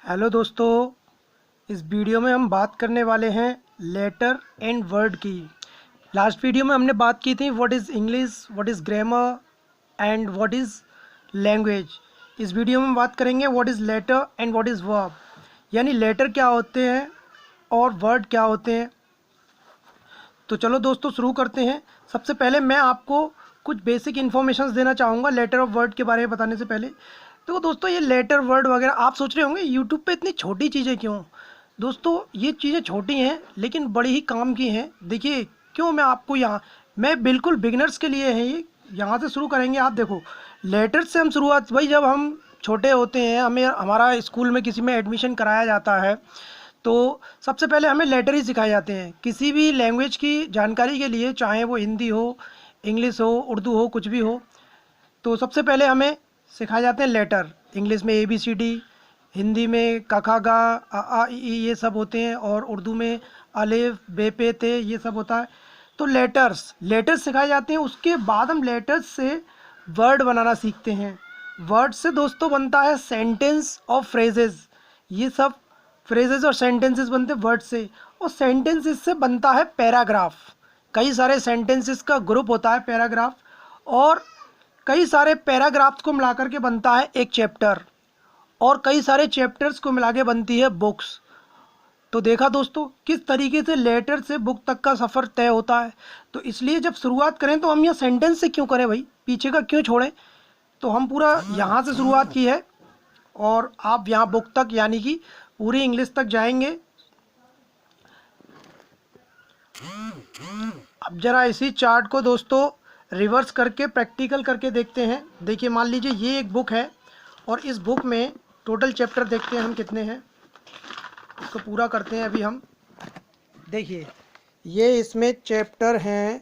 Hello दोस्तों, इस वीडियो में हम बात करने वाले हैं लेटर एंड वर्ड की। लास्ट वीडियो में हमने बात की थी what is English, what is grammar and what is language. इस वीडियो में हम बात करेंगे what is letter and what is verb, यानी लेटर क्या होते हैं और वर्ड क्या होते हैं। तो चलो दोस्तों शुरू करते हैं। सबसे पहले मैं आपको कुछ बेसिक इन्फॉर्मेशन देना चाहूँगा लेटर और वर्ड के बारे में बताने से पहले। तो दोस्तों ये लेटर वर्ड वगैरह आप सोच रहे होंगे यूट्यूब पे इतनी छोटी चीज़ें क्यों। दोस्तों ये चीज़ें छोटी हैं लेकिन बड़ी ही काम की हैं। देखिए क्यों, मैं आपको यहाँ मैं बिल्कुल बिगनर्स के लिए है ये, यहाँ से शुरू करेंगे। आप देखो लेटर से हम शुरुआत, भाई जब हम छोटे होते हैं, हमें हमारा स्कूल में किसी में एडमिशन कराया जाता है तो सबसे पहले हमें लेटर ही सिखाए जाते हैं किसी भी लैंग्वेज की जानकारी के लिए, चाहे वो हिंदी हो, इंग्लिश हो, उर्दू हो, कुछ भी हो। तो सबसे पहले हमें सिखाए जाते हैं लेटर। इंग्लिश में ABCD, हिंदी में क ख ग अ आ इ ई ये सब होते हैं, और उर्दू में अलिफ बे पे ते ये सब होता है। तो लेटर्स सिखाए जाते हैं। उसके बाद हम लेटर्स से वर्ड बनाना सीखते हैं। वर्ड से दोस्तों बनता है सेंटेंस और फ्रेजेस। ये सब फ्रेजेस और सेंटेंसेस बनते हैं वर्ड से, और सेंटेंसेस से बनता है पैराग्राफ। कई सारे सेंटेंसेस का ग्रुप होता है पैराग्राफ, और कई सारे पैराग्राफ्स को मिलाकर के बनता है एक चैप्टर, और कई सारे चैप्टर्स को मिला के बनती है बुक्स। तो देखा दोस्तों किस तरीके से लेटर से बुक तक का सफ़र तय होता है। तो इसलिए जब शुरुआत करें तो हम यहाँ सेंटेंस से क्यों करें भाई, पीछे का क्यों छोड़ें। तो हम पूरा यहाँ से शुरुआत की है, और आप यहाँ बुक तक यानी कि पूरी इंग्लिश तक जाएंगे। अब जरा इसी चार्ट को दोस्तों रिवर्स करके प्रैक्टिकल करके देखते हैं। देखिए मान लीजिए ये एक बुक है, और इस बुक में टोटल चैप्टर देखते हैं हम कितने हैं, इसको पूरा करते हैं अभी हम। देखिए ये इसमें चैप्टर हैं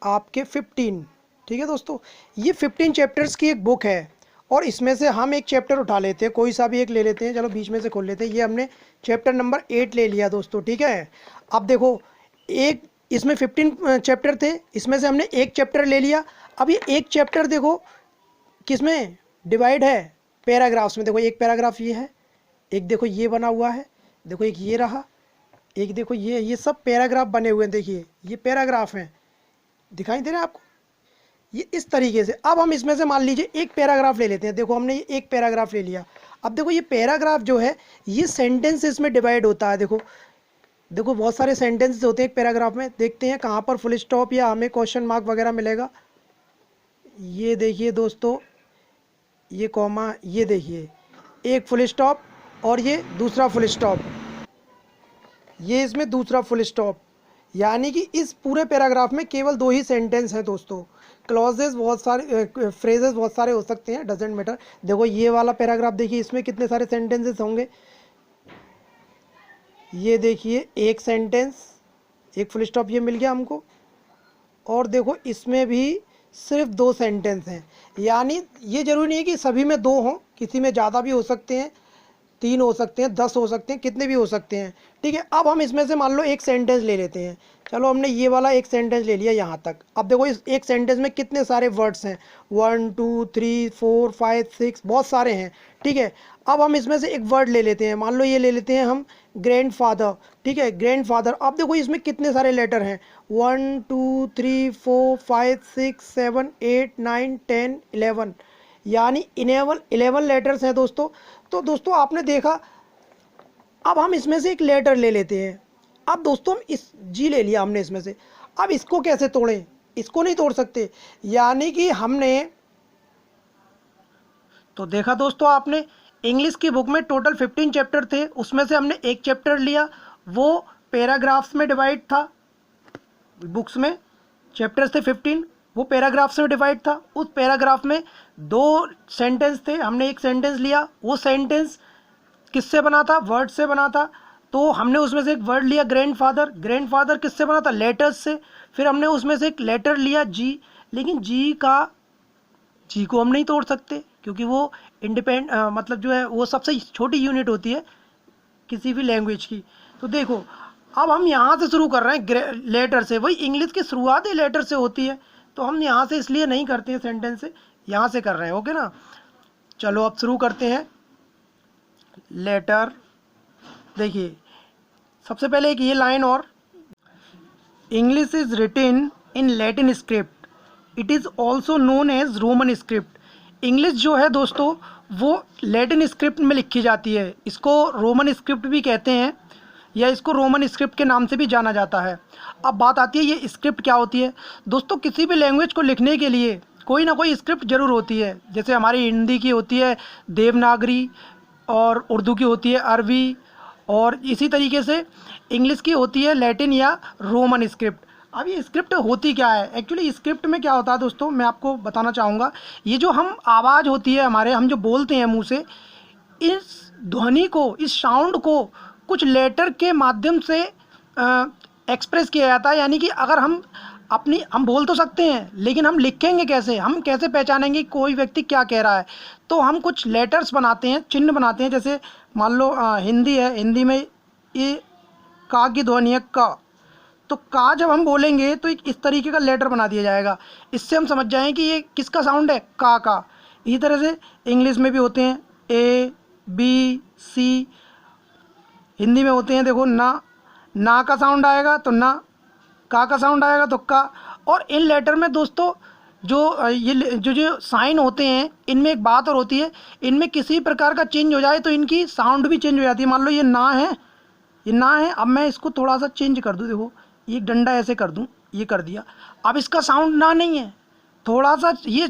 आपके 15। ठीक है दोस्तों, ये 15 चैप्टर्स की एक बुक है, और इसमें से हम एक चैप्टर उठा लेते हैं, कोई सा भी एक ले लेते हैं। चलो बीच में से खोल लेते हैं। ये हमने चैप्टर नंबर 8 ले लिया दोस्तों। ठीक है, अब देखो एक इसमें 15 चैप्टर थे, इसमें से हमने एक चैप्टर ले लिया। अब ये एक चैप्टर देखो किस में डिवाइड है, पैराग्राफ्स में। देखो एक पैराग्राफ ये है, एक देखो ये बना हुआ है, देखो एक ये रहा, एक देखो ये सब पैराग्राफ बने हुए हैं। देखिए ये पैराग्राफ हैं, दिखाई दे रहे हैं आपको, ये इस तरीके से। अब हम इसमें से मान लीजिए एक पैराग्राफ ले लेते हैं। देखो हमने ये एक पैराग्राफ ले लिया। अब देखो ये पैराग्राफ जो है ये सेंटेंस इसमें डिवाइड होता है। देखो देखो बहुत सारे सेंटेंसेस होते हैं एक पैराग्राफ में। देखते हैं कहाँ पर फुल स्टॉप या हमें क्वेश्चन मार्क वगैरह मिलेगा। ये देखिए दोस्तों, ये कॉमा, ये देखिए एक फुल स्टॉप और ये दूसरा फुल स्टॉप, ये इसमें दूसरा फुल स्टॉप, यानी कि इस पूरे पैराग्राफ में केवल 2 ही सेंटेंस हैं दोस्तों। क्लॉजेज बहुत सारे, फ्रेजेस बहुत सारे हो सकते हैं, डजेंट मैटर। देखो ये वाला पैराग्राफ देखिए, इसमें कितने सारे सेंटेंसेस होंगे। ये देखिए एक सेंटेंस, एक फुल स्टॉप ये मिल गया हमको, और देखो इसमें भी सिर्फ 2 सेंटेंस हैं। यानी ये ज़रूरी नहीं है कि सभी में 2 हों, किसी में ज़्यादा भी हो सकते हैं, 3 हो सकते हैं, 10 हो सकते हैं, कितने भी हो सकते हैं। ठीक है, अब हम इसमें से मान लो एक सेंटेंस ले लेते हैं। चलो हमने ये वाला एक सेंटेंस ले लिया यहाँ तक। अब देखो इस एक सेंटेंस में कितने सारे वर्ड्स हैं, 1 2 3 4 5 6, बहुत सारे हैं। ठीक है, अब हम इसमें से एक वर्ड ले लेते हैं। मान लो ये ले लेते हैं हम ग्रैंडफादर। ठीक है, ग्रैंडफादर। अब देखो इसमें कितने सारे लेटर हैं, 1 2 3 4 5 6 7 8 9 10 11, यानी 11 लेटर्स हैं दोस्तों। तो दोस्तों आपने देखा, अब हम इसमें से एक लेटर ले लेते हैं। अब दोस्तों हम इस जी ले लिया हमने इसमें से, अब इसको कैसे तोड़ें, इसको नहीं तोड़ सकते। यानी कि हमने तो देखा दोस्तों, आपने इंग्लिश की बुक में टोटल 15 चैप्टर थे, उसमें से हमने एक चैप्टर लिया, वो पैराग्राफ्स में डिवाइड था। बुक्स में चैप्टर्स थे 15, वो पैराग्राफ्स में डिवाइड था। उस पैराग्राफ में 2 सेंटेंस थे, हमने एक सेंटेंस लिया। वो सेंटेंस किससे बना था, वर्ड से बना था। तो हमने उसमें से एक वर्ड लिया ग्रैंडफादर। ग्रैंडफादर किससे बना था, लेटर्स से। फिर हमने उसमें से एक लेटर लिया जी, लेकिन जी को हम नहीं तोड़ सकते, क्योंकि वो मतलब जो है वो सबसे छोटी यूनिट होती है किसी भी लैंग्वेज की। तो देखो अब हम यहाँ से शुरू कर रहे हैं लेटर से, वही इंग्लिश की शुरुआत ही लेटर से होती है। तो हम यहाँ से इसलिए नहीं करते हैं सेंटेंस से, यहाँ से कर रहे हैं। ओके ना, चलो अब शुरू करते हैं। लेटर देखिए सबसे पहले एक ये लाइन और, English is written in Latin script, it is also known as Roman script. English जो है दोस्तों वो लैटिन स्क्रिप्ट में लिखी जाती है, इसको रोमन स्क्रिप्ट भी कहते हैं या इसको रोमन स्क्रिप्ट के नाम से भी जाना जाता है। अब बात आती है ये स्क्रिप्ट क्या होती है। दोस्तों किसी भी लैंग्वेज को लिखने के लिए कोई ना कोई स्क्रिप्ट ज़रूर होती है। जैसे हमारी हिंदी की होती है देवनागरी, और उर्दू की होती है अरबी, और इसी तरीके से इंग्लिश की होती है लैटिन या रोमन स्क्रिप्ट। अब ये स्क्रिप्ट होती क्या है, एक्चुअली स्क्रिप्ट में क्या होता है दोस्तों, मैं आपको बताना चाहूँगा। ये जो हम आवाज़ होती है हमारे, हम जो बोलते हैं मुंह से, इस ध्वनि को, इस साउंड को कुछ लेटर के माध्यम से एक्सप्रेस किया जाता है। यानी कि अगर हम बोल तो सकते हैं लेकिन हम लिखेंगे कैसे, हम कैसे पहचानेंगे कोई व्यक्ति क्या कह रहा है, तो हम कुछ लेटर्स बनाते हैं, चिन्ह बनाते हैं। जैसे मान लो हिंदी है, हिंदी में ये का की ध्वनि है का, तो का जब हम बोलेंगे तो एक इस तरीके का लेटर बना दिया जाएगा, इससे हम समझ जाएं कि ये किसका साउंड है, का। इसी तरह से इंग्लिश में भी होते हैं ए बी सी, हिंदी में होते हैं देखो ना का साउंड आएगा तो ना, का साउंड आएगा तो का। और इन लेटर में दोस्तों जो ये जो साइन होते हैं, इनमें एक बात और होती है, इनमें किसी प्रकार का चेंज हो जाए तो इनकी साउंड भी चेंज हो जाती है। मान लो ये ना है, ये ना है, अब मैं इसको थोड़ा सा चेंज कर दूँ, देखो ये डंडा ऐसे कर दूँ, ये कर दिया, अब इसका साउंड ना नहीं है, थोड़ा सा ये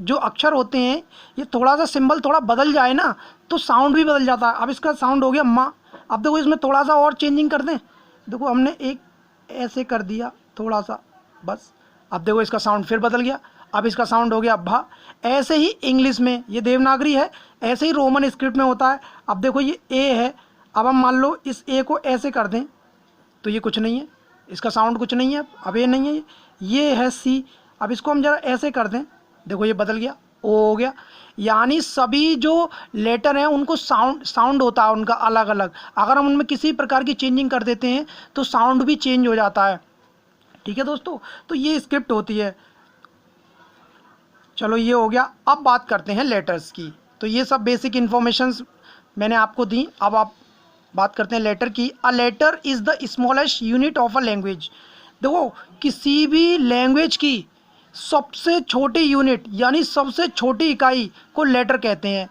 जो अक्षर होते हैं ये थोड़ा सा सिंबल थोड़ा बदल जाए ना तो साउंड भी बदल जाता है। अब इसका साउंड हो गया माँ। अब देखो इसमें थोड़ा सा और चेंजिंग कर दें, देखो हमने एक ऐसे कर दिया थोड़ा सा, बस अब देखो इसका साउंड फिर बदल गया, अब इसका साउंड हो गया भा। ऐसे ही इंग्लिश में, ये देवनागरी है, ऐसे ही रोमन स्क्रिप्ट में होता है। अब देखो ये ए है, अब हम मान लो इस ए को ऐसे कर दें तो ये कुछ नहीं है, इसका साउंड कुछ नहीं है, अब ये नहीं है, ये है सी, अब इसको हम जरा ऐसे कर दें, देखो ये बदल गया, ओ हो गया। यानी सभी जो लेटर हैं उनको साउंड होता है उनका अलग अलग, अगर हम उनमें किसी प्रकार की चेंजिंग कर देते हैं तो साउंड भी चेंज हो जाता है। ठीक है दोस्तों, तो ये स्क्रिप्ट होती है। चलो ये हो गया, अब बात करते हैं लेटर्स की। तो ये सब बेसिक इन्फॉर्मेशंस मैंने आपको दी, अब आप बात करते हैं लेटर की। A letter is the smallest unit of a language. देखो किसी भी लैंग्वेज की सबसे छोटी यूनिट यानी सबसे छोटी इकाई को लेटर कहते हैं,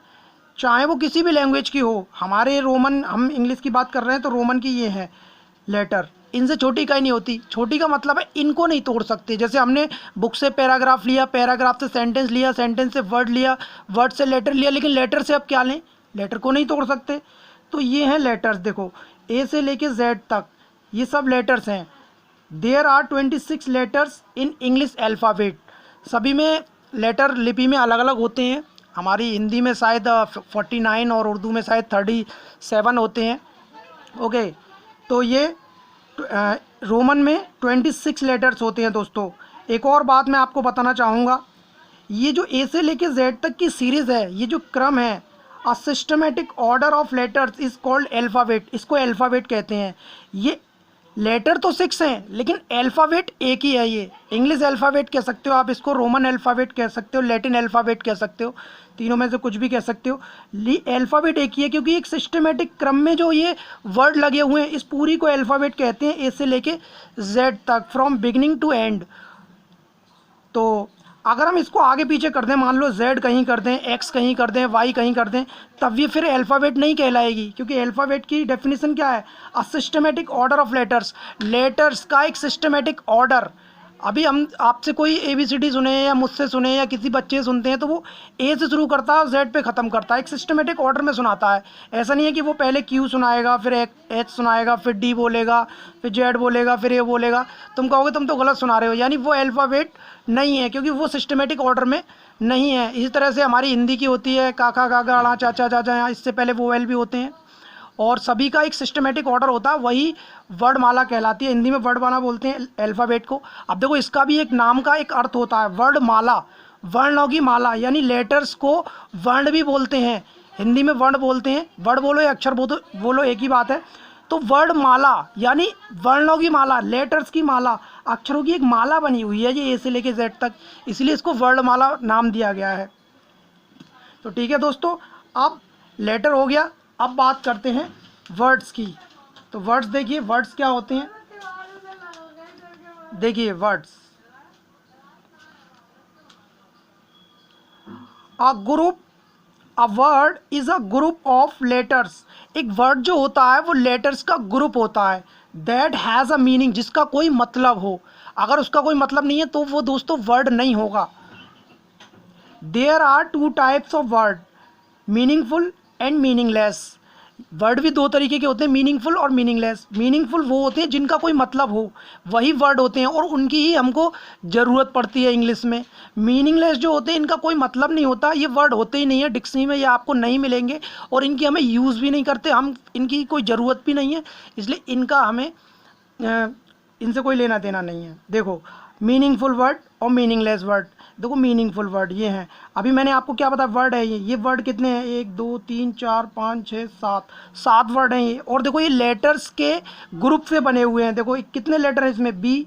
चाहे वो किसी भी लैंग्वेज की हो। हमारे रोमन, हम इंग्लिश की बात कर रहे हैं तो रोमन की ये है लेटर, इनसे छोटी इकाई नहीं होती। छोटी का मतलब है इनको नहीं तोड़ सकते। जैसे हमने बुक से पैराग्राफ लिया, पैराग्राफ से सेंटेंस लिया, सेंटेंस से वर्ड लिया, वर्ड से लेटर लिया, लेकिन लेटर से अब क्या लें, लेटर को नहीं तोड़ सकते। तो ये हैं लेटर्स, देखो ए से लेके जेड तक ये सब लेटर्स हैं। There are 26 letters in English alphabet. सभी में लेटर लिपि में अलग अलग होते हैं। हमारी हिंदी में शायद 49 और उर्दू में शायद 37 होते हैं। ओके, तो ये रोमन में 26 लेटर्स होते हैं दोस्तों। एक और बात मैं आपको बताना चाहूँगा, ये जो ए से लेके जेड तक की सीरीज़ है, ये जो क्रम है, a systematic order of letters is called alphabet, इसको अल्फ़ाबेट कहते हैं। ये लेटर तो 6 हैं लेकिन अल्फ़ाबेट एक ही है। ये इंग्लिश अल्फ़ाबेट कह सकते हो आप इसको, रोमन अल्फ़ाबेट कह सकते हो, लैटिन अल्फ़ाबेट कह सकते हो, तीनों में से कुछ भी कह सकते हो। अल्फ़ाबेट एक ही है क्योंकि एक सिस्टमेटिक क्रम में जो ये वर्ड लगे हुए हैं, इस पूरी को अल्फ़ाबेट कहते हैं, ए से लेके जेड तक, फ्रॉम बिगिनिंग टू एंड। तो अगर हम इसको आगे पीछे कर दें, मान लो जेड कहीं कर दें, एक्स कहीं कर दें, वाई कहीं कर दें, तब ये फिर अल्फ़ाबेट नहीं कहलाएगी। क्योंकि अल्फ़ाबेट की डेफिनेशन क्या है, a systematic order of letters, letters का एक सिस्टमेटिक ऑर्डर। अभी हम आपसे कोई ABCD सुने या मुझसे सुने या किसी बच्चे सुनते हैं तो वो ए से शुरू करता है और जेड पे ख़त्म करता है, एक सिस्टमेटिक ऑर्डर में सुनाता है। ऐसा नहीं है कि वो पहले क्यू सुनाएगा, फिर एच सुनाएगा, फिर डी बोलेगा, फिर जेड बोलेगा, फिर ए बोलेगा। तुम कहोगे तुम तो गलत सुना रहे हो, यानी वो अल्फ़ाबेट नहीं है क्योंकि वो सिस्टमेटिक ऑर्डर में नहीं है। इसी तरह से हमारी हिंदी की होती है काका काका अड़ा चाचा चाचा, इससे पहले वोवेल भी होते हैं और सभी का एक सिस्टमेटिक ऑर्डर होता है, वही वर्णमाला कहलाती है। हिंदी में वर्णमाला बोलते हैं अल्फ़ाबेट को। अब देखो इसका भी एक नाम का एक अर्थ होता है, वर्णमाला, वर्णों की माला, यानी लेटर्स को वर्ण भी बोलते हैं। हिंदी में वर्ण बोलते हैं, वर्ण बोलो या अक्षर बोलो एक ही बात है। तो वर्णमाला यानी वर्णों की माला, लेटर्स की माला, अक्षरों की एक माला बनी हुई है ये ए से लेके जेड तक, इसलिए इसको वर्णमाला नाम दिया गया है। तो ठीक है दोस्तों, अब लेटर हो गया। अब बात करते हैं वर्ड्स की। तो वर्ड्स देखिए, वर्ड्स क्या होते हैं, देखिए words, a group, a word is a group of letters. एक वर्ड जो होता है वो लेटर्स का ग्रुप होता है, दैट हैज़ अ मीनिंग, जिसका कोई मतलब हो। अगर उसका कोई मतलब नहीं है तो वो दोस्तों वर्ड नहीं होगा। There are two types of word, meaningful and meaningless. Word भी दो तरीके के होते हैं, मीनिंगफुल और मीनिंगलेस। मीनिंगफुल वो होते हैं जिनका कोई मतलब हो, वही वर्ड होते हैं और उनकी ही हमको ज़रूरत पड़ती है इंग्लिश में। मीनिंगलेस जो होते हैं, इनका कोई मतलब नहीं होता, ये वर्ड होते ही नहीं है डिक्शनरी में, ये आपको नहीं मिलेंगे और इनकी हमें यूज़ भी नहीं करते, हम इनकी कोई ज़रूरत भी नहीं है, इसलिए इनका हमें इनसे कोई लेना देना नहीं है। देखो मीनिंगफुल वर्ड और मीनिंगलेस वर्ड। देखो मीनिंगफुल वर्ड ये हैं, अभी मैंने आपको क्या बताया, वर्ड है ये वर्ड कितने हैं, 1 2 3 4 5 6 7, 7 वर्ड हैं ये। और देखो ये लेटर्स के ग्रुप से बने हुए हैं। देखो कितने लेटर हैं इसमें, बी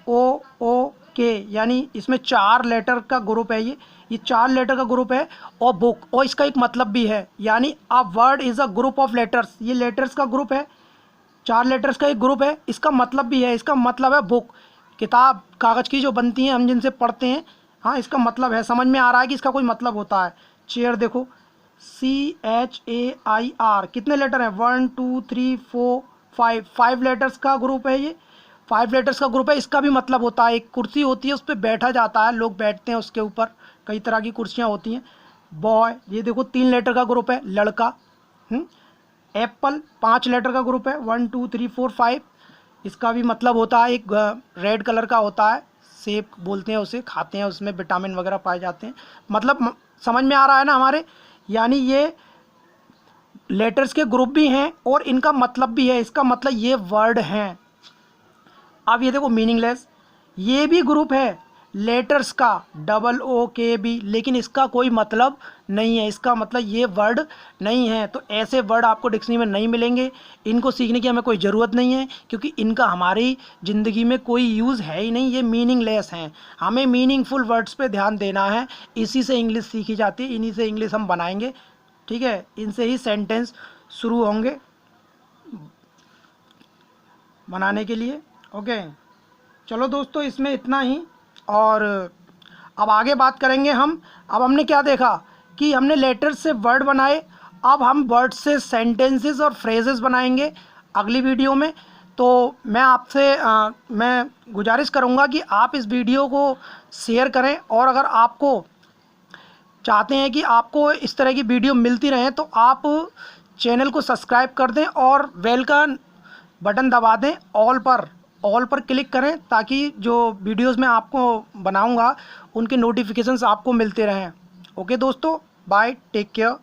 ओ ओ के, यानी इसमें 4 लेटर का ग्रुप है ये 4 लेटर का ग्रुप है। और बुक, और इसका एक मतलब भी है, यानी a word is a group of letters, ये लेटर्स का ग्रुप है, 4 लेटर्स का एक ग्रुप है। इसका मतलब भी है, इसका मतलब है बुक, किताब कागज़ की जो बनती हैं हम जिनसे पढ़ते हैं। हाँ इसका मतलब है, समझ में आ रहा है कि इसका कोई मतलब होता है। चेयर देखो, CHAIR, कितने लेटर हैं, 1 2 3 4 5, 5 लेटर्स का ग्रुप है ये, 5 लेटर्स का ग्रुप है। इसका भी मतलब होता है, एक कुर्सी होती है उस पर बैठा जाता है, लोग बैठते हैं उसके ऊपर, कई तरह की कुर्सियाँ होती हैं। बॉय, ये देखो 3 लेटर का ग्रुप है, लड़का। एप्पल 5 लेटर का ग्रुप है, 1 2 3 4 5, इसका भी मतलब होता है, एक रेड कलर का होता है, सेब बोलते हैं उसे, खाते हैं, उसमें विटामिन वगैरह पाए जाते हैं। मतलब समझ में आ रहा है ना हमारे, यानी ये लेटर्स के ग्रुप भी हैं और इनका मतलब भी है, इसका मतलब ये वर्ड हैं। अब ये देखो मीनिंगलेस, ये भी ग्रुप है लेटर्स का, OOK, लेकिन इसका कोई मतलब नहीं है, इसका मतलब ये वर्ड नहीं है। तो ऐसे वर्ड आपको डिक्शनरी में नहीं मिलेंगे, इनको सीखने की हमें कोई ज़रूरत नहीं है, क्योंकि इनका हमारी ज़िंदगी में कोई यूज़ है ही नहीं, ये मीनिंगलेस हैं। हमें मीनिंगफुल वर्ड्स पे ध्यान देना है, इसी से इंग्लिश सीखी जाती है, इन्हीं से इंग्लिश हम बनाएंगे, ठीक है, इनसे ही सेंटेंस शुरू होंगे बनाने के लिए। ओके, चलो दोस्तों इसमें इतना ही, और अब आगे बात करेंगे हम। अब हमने क्या देखा कि हमने लेटर्स से वर्ड बनाए, अब हम वर्ड से सेंटेंसेस और फ्रेजेस बनाएंगे अगली वीडियो में। तो मैं आपसे मैं गुजारिश करूँगा कि आप इस वीडियो को शेयर करें, और अगर आपको चाहते हैं कि आपको इस तरह की वीडियो मिलती रहें तो आप चैनल को सब्सक्राइब कर दें और बेल का बटन दबा दें, ऑल पर क्लिक करें, ताकि जो वीडियोस मैं आपको बनाऊंगा उनके नोटिफिकेशंस आपको मिलते रहें। ओके दोस्तों, बाय, टेक केयर।